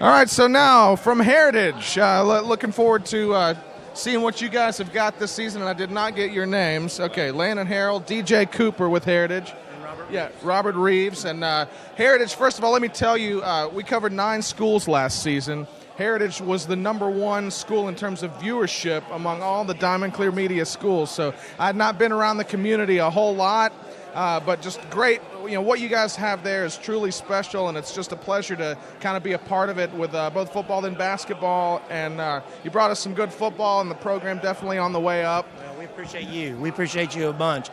All right, so now from Heritage, looking forward to seeing what you guys have got this season, and I did not get your names. Okay, Landon Harrell, DJ Cooper with Heritage. Robert Reeves. And Heritage, first of all, let me tell you, we covered 9 schools last season. Heritage was the #1 school in terms of viewership among all the Diamond Clear Media schools. So I had not been around the community a whole lot, but just great. What you guys have there is truly special, and it's just a pleasure to kind of be a part of it with both football and basketball. And you brought us some good football, and the program definitely on the way up. We appreciate you. We appreciate you a bunch.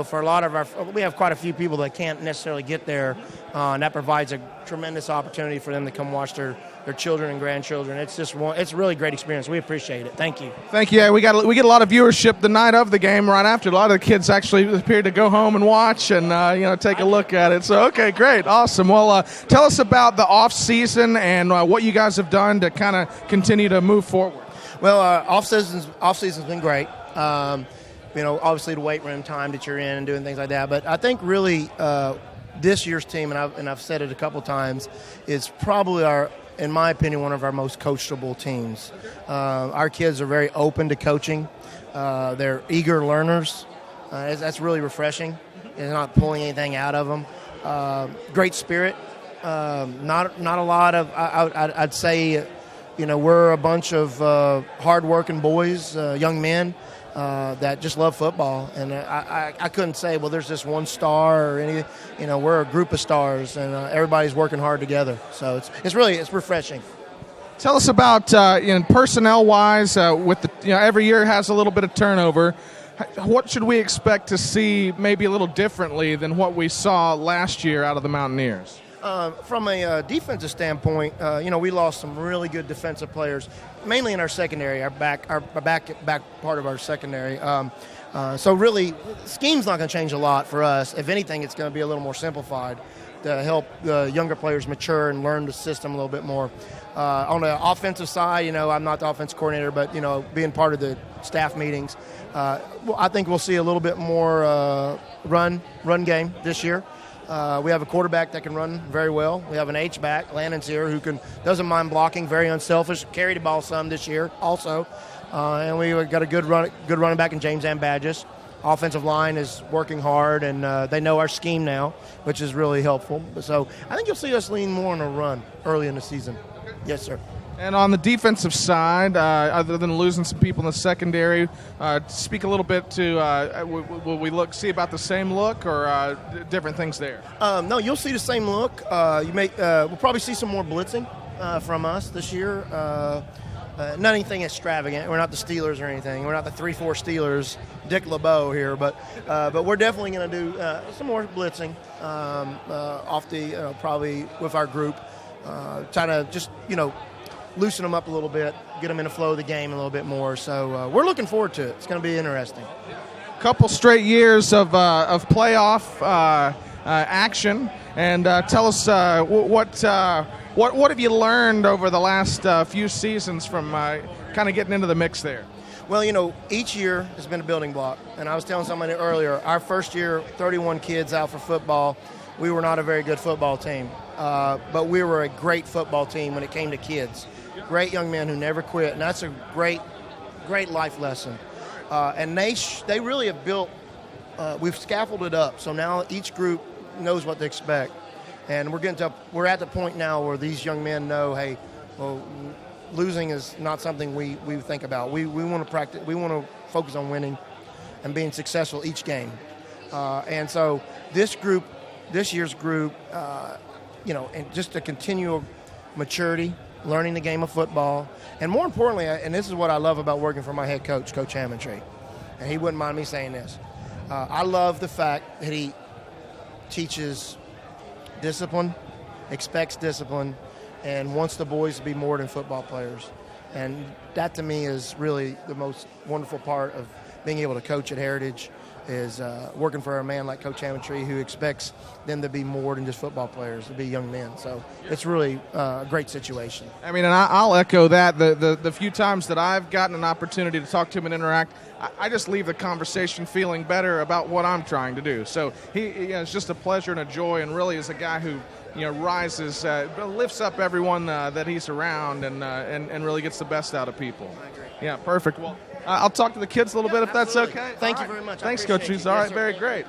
For a lot of we have quite a few people that can't necessarily get there, and that provides a tremendous opportunity for them to come watch their children and grandchildren. It's a really great experience. We appreciate it. Thank you. Thank you. Yeah, we get a lot of viewership the night of the game. Right after, a lot of the kids actually appeared to go home and watch and take a look at it. So okay, great, awesome. Well, tell us about the off season and what you guys have done to kind of continue to move forward. Well, off season's been great. Obviously the weight room time that you're in and doing things like that. But I think really this year's team, and I've said it a couple times, is probably in my opinion, one of our most coachable teams. Our kids are very open to coaching. They're eager learners. That's really refreshing. It's not pulling anything out of them. Great spirit. Not a lot of. I'd say, we're a bunch of hard-working boys, young men. That just love football, and I couldn't say, well, there's just one star or anything. We're a group of stars, and everybody's working hard together. So it's refreshing. Tell us about personnel-wise. With every year has a little bit of turnover. What should we expect to see maybe a little differently than what we saw last year out of the Mountaineers? From a defensive standpoint, we lost some really good defensive players, mainly in our secondary, our back part of our secondary. So really, scheme's not going to change a lot for us. If anything, it's going to be a little more simplified to help the younger players mature and learn the system a little bit more. On the offensive side, I'm not the offense coordinator, but being part of the staff meetings, I think we'll see a little bit more run game this year. We have a quarterback that can run very well. We have an H-back, Landon's here, who doesn't mind blocking, very unselfish, carried the ball some this year also. And we got a good running back in James Ambadges. Offensive line is working hard, and they know our scheme now, which is really helpful. So I think you'll see us lean more on a run early in the season. Yes, sir. And on the defensive side, other than losing some people in the secondary, speak a little bit to will we see about the same look or different things there? No, you'll see the same look. We'll probably see some more blitzing from us this year. Not anything extravagant. We're not the Steelers or anything. We're not the 3-4 Steelers, Dick LeBeau here, but we're definitely going to do some more blitzing off the probably with our group, trying to just loosen them up a little bit, get them in the flow of the game a little bit more. So we're looking forward to it. It's going to be interesting. Couple straight years of playoff action, and tell us what have you learned over the last few seasons from kind of getting into the mix there? Well, each year has been a building block, and I was telling somebody earlier, our first year, 31 kids out for football. We were not a very good football team, but we were a great football team when it came to kids. Great young men who never quit, and that's a great life lesson. And they really have built. We've scaffolded up, so now each group knows what to expect, and we're at the point now where these young men know, hey, well, losing is not something we think about. We want to practice. We want to focus on winning and being successful each game. And so this year's group, and just a continual maturity, learning the game of football, and more importantly, and this is what I love about working for my head coach, Coach Hammontree, and he wouldn't mind me saying this. I love the fact that he teaches discipline, expects discipline, and wants the boys to be more than football players. And that to me is really the most wonderful part of being able to coach at Heritage, is working for a man like Coach Hammontree who expects them to be more than just football players, to be young men. So it's really a great situation. I mean, and I'll echo that. The few times that I've gotten an opportunity to talk to him and interact, I just leave the conversation feeling better about what I'm trying to do. So it's just a pleasure and a joy, and really is a guy who rises, lifts up everyone that he's around, and really gets the best out of people. I agree. Yeah, perfect. Well, I'll talk to the kids a little bit if that's Absolutely. okay. Thank All you right. very much. I Thanks, Coach appreciate Reeves. you. All Yes, right, sir. very Thank you. great.